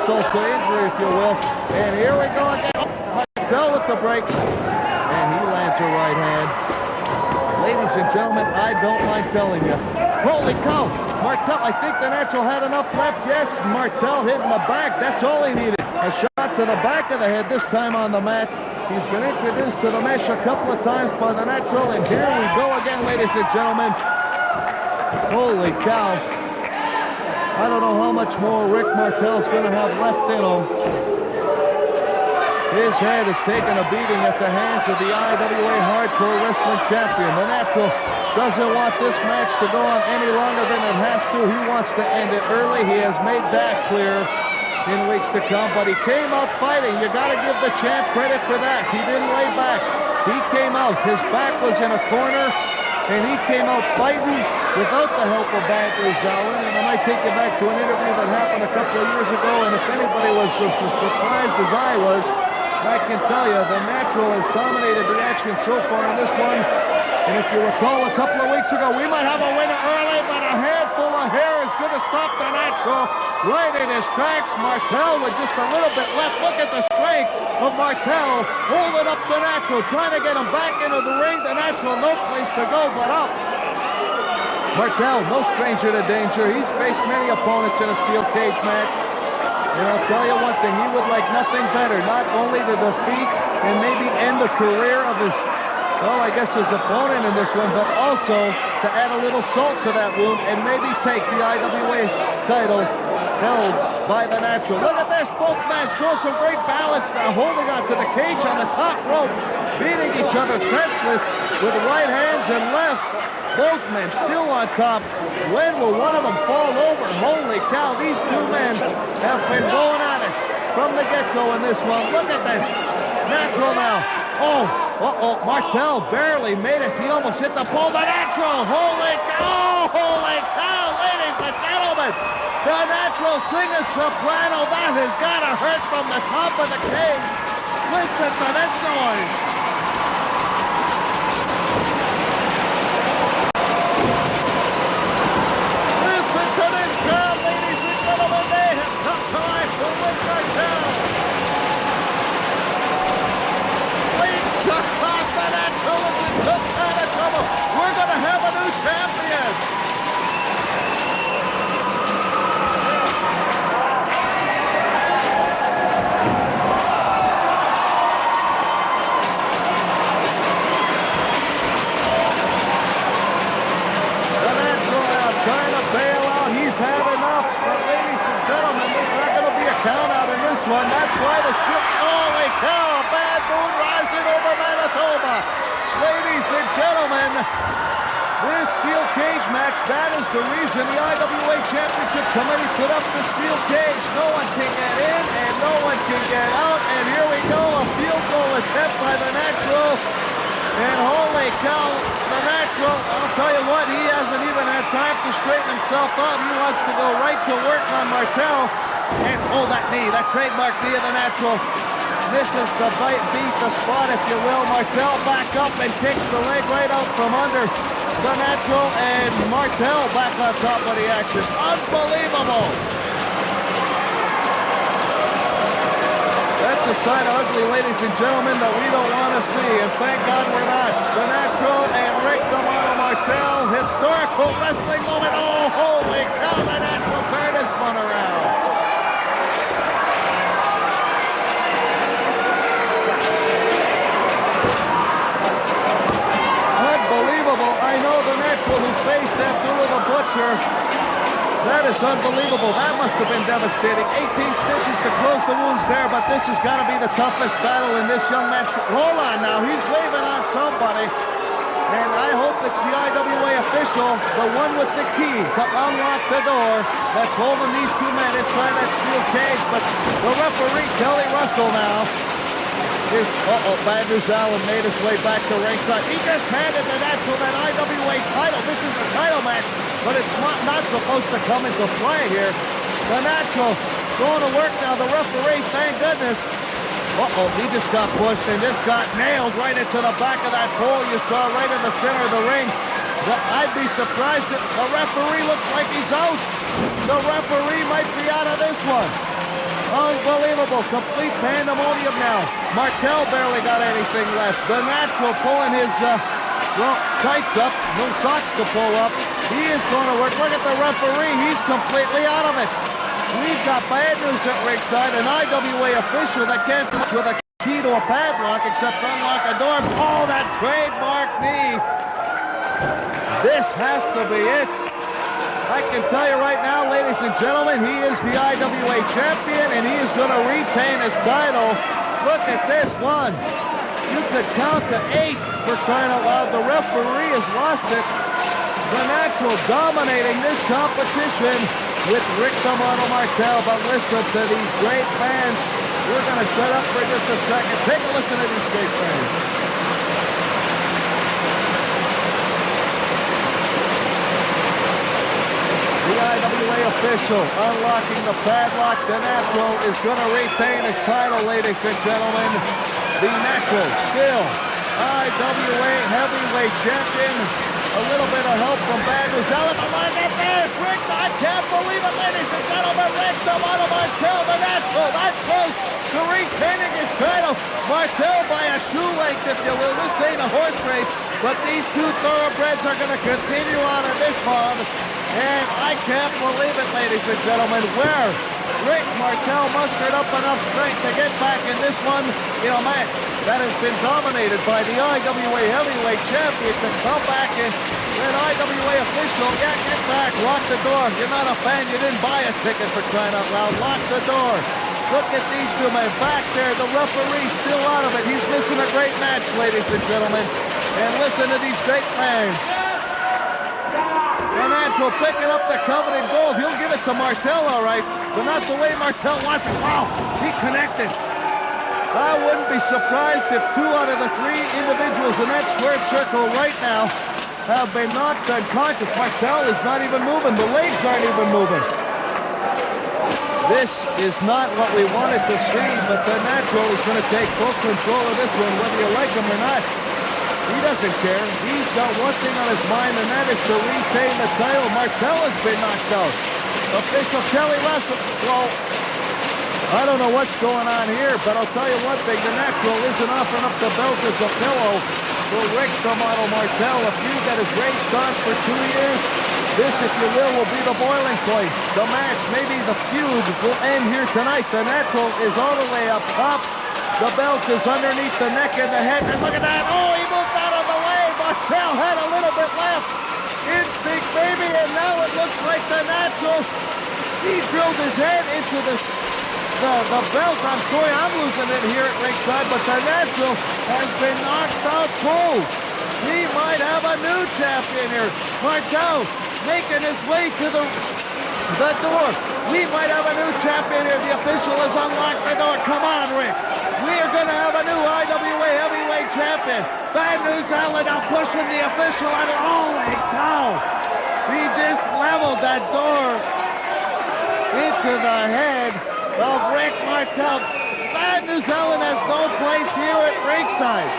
insult to injury, if you will. And here we go again. Martel with the brakes. And he lands a right hand. Ladies and gentlemen, I don't mind telling you. Holy cow! Martel, I think the Natural had enough left. Yes, Martel hitting the back. That's all he needed. A shot to the back of the head, this time on the mat. He's been introduced to the mesh a couple of times by the Natural, and here we go again, ladies and gentlemen. Holy cow. I don't know how much more Rick Martel's going to have left in him. His head is taking a beating at the hands of the IWA Hardcore Wrestling Champion. The Natural doesn't want this match to go on any longer than it has to. He wants to end it early. He has made that clear in weeks to come, but he came out fighting. You got to give the champ credit for that. He didn't lay back. He came out. His back was in a corner, and he came out fighting without the help of Bad News Allen. And I might take you back to an interview that happened a couple of years ago, and if anybody was as surprised as I was, I can tell you, the Natural has dominated the action so far in this one. And if you recall a couple of weeks ago, we might have a winner early, but a handful of hair is going to stop the Natural right in his tracks. Martel with just a little bit left. Look at the strength of Martel holding up the Natural, trying to get him back into the ring. The Natural, no place to go but up. Martel, no stranger to danger. He's faced many opponents in a steel cage match. And I'll tell you one thing, he would like nothing better, not only to defeat and maybe end the career of his, well, I guess his opponent in this one, but also to add a little salt to that wound and maybe take the IWA title held by the Natural. Look at this, both men show some great balance now, holding on to the cage on the top rope, beating each other senseless with right hands and lefts. Both men still on top. When will one of them fall over? Holy cow, these two men have been going at it from the get-go in this one. Look at this. Natural now. Oh, Martel barely made it. He almost hit the pole. The Natural. Holy cow, ladies and gentlemen. The Natural singing soprano. That has got to hurt from the top of the cage. Listen to this noise. We're going to have a new champion. The Natural now trying to bail out. He's had enough. But ladies and gentlemen, there's not going to be a count out in this one. That's why the strip. Holy cow! Bad moon rising over Manitoba. Ladies and gentlemen, this steel cage match, that is the reason the IWA Championship Committee put up the steel cage. No one can get in and no one can get out. And here we go, a field goal attempt by the Natural. And holy cow, the Natural, I'll tell you what, he hasn't even had time to straighten himself out. He wants to go right to work on Martel. And that knee, that trademark knee of the Natural. This is the beat the spot, if you will. Martel back up and kicks the leg right out from under the Natural, and Martel back on top of the action. Unbelievable! That's a sight ugly, ladies and gentlemen, that we don't want to see, and thank God we're not. The Natural and Rick Martel, historical wrestling moment. Oh, holy cow, the Natural turned his fun around. I know the Natural who faced Abdullah the Butcher. That is unbelievable. That must have been devastating. 18 stitches to close the wounds there, but this has got to be the toughest battle in this young man's... Hold on now. He's waving on somebody. And I hope it's the IWA official, the one with the key to unlock the door that's holding these two men inside that steel cage. But the referee, Kelly Russell now, Bad News Allen made his way back to ringside. He just handed the Natural that IWA title. This is a title match, but it's not supposed to come into play here. The Natural going to work now. The referee, thank goodness. He just got pushed and just got nailed right into the back of that pole you saw right in the center of the ring. I'd be surprised if the referee looks like he's out. The referee might be out of this one. Unbelievable. Complete pandemonium now. Martel barely got anything left. The Natural pulling his, tights up. No socks to pull up. He is going to work. Look at the referee. He's completely out of it. We've got bad news at ringside. An IWA official that can't come with a key to a padlock except unlock a door. Oh, that trademark knee. This has to be it. I can tell you right now, ladies and gentlemen, he is the IWA champion, and he is going to retain his title. Look at this one. You could count to 8 for crying out loud. The referee has lost it. The Natural dominating this competition with Rick Martel. But listen to these great fans. We're going to shut up for just a second. Take a listen to these great fans. The IWA official unlocking the padlock. The Natural is going to retain his title, ladies and gentlemen. The Natural still IWA heavyweight champion. A little bit of help from Bad News Ellen. Look at this, Rick. I can't believe it, ladies and gentlemen. Rick Martel, the Natural. That's close to retaining his title. Martel by a shoe length, if you will. This ain't a horse race, but these two thoroughbreds are going to continue on in this one. And I can't believe it, ladies and gentlemen, where Rick Martel mustered up enough strength to get back in this one in a match that has been dominated by the IWA heavyweight champion to come back and an IWA official, get back, lock the door. You're not a fan, you didn't buy a ticket for crying out loud. Lock the door. Look at these two men back there. The referee's still out of it. He's missing a great match, ladies and gentlemen. And listen to these great fans. The Natural picking up the coveted gold. He'll give it to Martel, all right, but not the way Martel wants it. Wow, he connected. I wouldn't be surprised if 2 out of the 3 individuals in that squared circle right now have been knocked unconscious. Martel is not even moving. The legs aren't even moving. This is not what we wanted to see, but the Natural is going to take full control of this one, whether you like him or not. He doesn't care. He's got one thing on his mind, and that is to retain the title. Martel has been knocked out. Official Kelly Russell. Well, I don't know what's going on here, but I'll tell you one thing. The Natural isn't offering up the belt as a pillow for Rick Martel. A feud that has raged on for 2 years. This, if you will be the boiling point. The match, maybe the feud, will end here tonight. The Natural is all the way up top. The belt is underneath the neck and the head. And look at that. Oh, he moved out of the way. Martel had a little bit left. Instinct, maybe, and now it looks like the Natural. He drilled his head into the belt. I'm sorry, I'm losing it here at ringside, but the Natural has been knocked out cold. We might have a new champion here. Martel making his way to the door. We might have a new champion here. The official has unlocked the door. Come on, Rick. We are going to have a new IWA heavyweight champion. Bad News Ellen now pushing the official out of, holy cow. He just leveled that door into the head of Rick Martel. Bad News Ellen has no place here at ringside.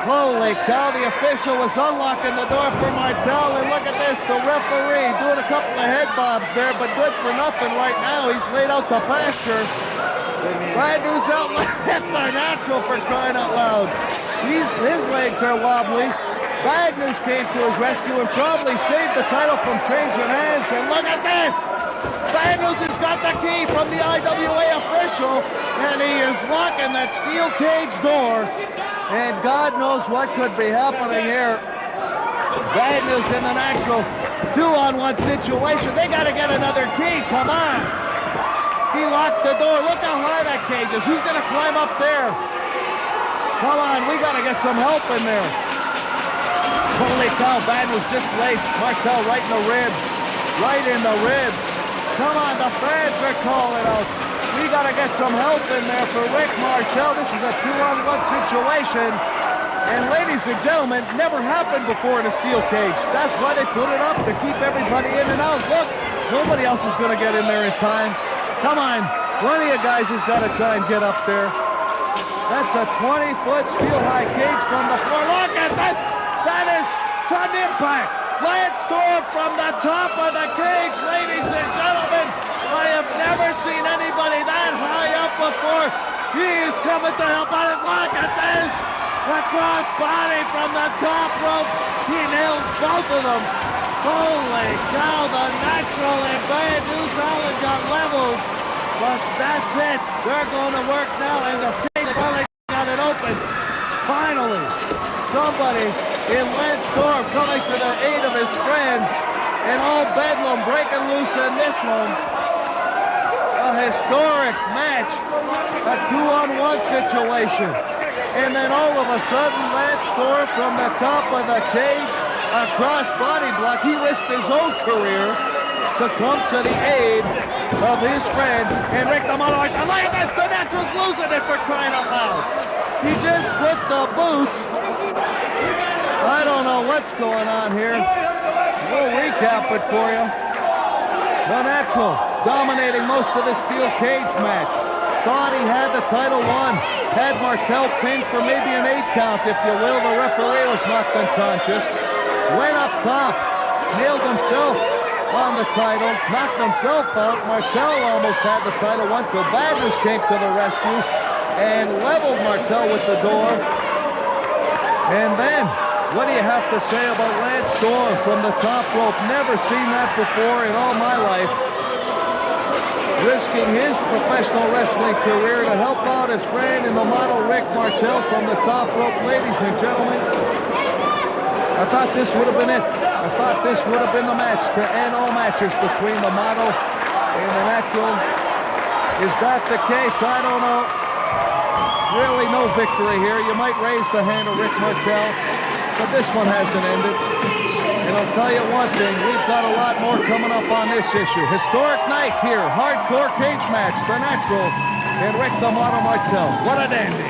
Holy cow, the official is unlocking the door for Martel, and look at this, the referee doing a couple of head bobs there, but good for nothing right now. He's laid out to pasture. Bad News Ellen hit the Natural for crying out loud. His legs are wobbly. Bad News came to his rescue and probably saved the title from changing hands, and look at this. Bad News has got the key from the IWA official, and he is locking that steel cage door. And God knows what could be happening here. Bad News in the Natural 2-on-1 situation. They got to get another key. Come on. He locked the door. Look how high that cage is. Who's going to climb up there? Come on. We got to get some help in there. Holy cow. Bad News displaced Martel right in the ribs. Right in the ribs. Come on. The fans are calling out. We got to get some help in there for Rick Martel. This is a 2-on-1 situation. And ladies and gentlemen, never happened before in a steel cage. That's why they put it up, to keep everybody in and out. Look, nobody else is going to get in there in time. Come on, plenty of guys has got to try and get up there. That's a 20-foot steel-high cage from the floor. Look at that. That is sudden impact. Lance Storm from the top of the cage, ladies and gentlemen. I have never He's coming to help out. And look at this. The cross body from the top rope. He nailed both of them. Holy cow, the Natural and Bad News Island got leveled. But that's it. They're going to work now, and the Fiend finally got it open. Finally, somebody in Lance Storm coming to the aid of his friend, and all Bedlam breaking loose in this one. A historic match, a 2-on-1 situation. And then all of a sudden, Lance Storm from the top of the cage, a cross body block. He risked his own career to come to the aid of his friend. And Rick the Mono, the Natural's losing it for crying out loud. He just put the boots. I don't know what's going on here. We'll recap it for you. The Natural dominating most of the steel cage match. Thought he had the title won. Had Martel pinned for maybe an 8 count, if you will. The referee was knocked unconscious. Went up top. Nailed himself on the title. Knocked himself out. Martel almost had the title won till Bad News came to the rescue and leveled Martel with the door. And then, what do you have to say about Lance Storm from the top rope? Never seen that before in all my life. Risking his professional wrestling career to help out his friend in the model Rick Martel from the top rope. Ladies and gentlemen, I thought this would have been it. I thought this would have been the match to end all matches between the model and the Natural. Is that the case? I don't know. Really no victory here. You might raise the hand of Rick Martel, but this one hasn't ended. And I'll tell you one thing, we've got a lot more coming up on this issue. Historic night here, hardcore cage match, the Natural and Rick the Model Martel. What a dandy.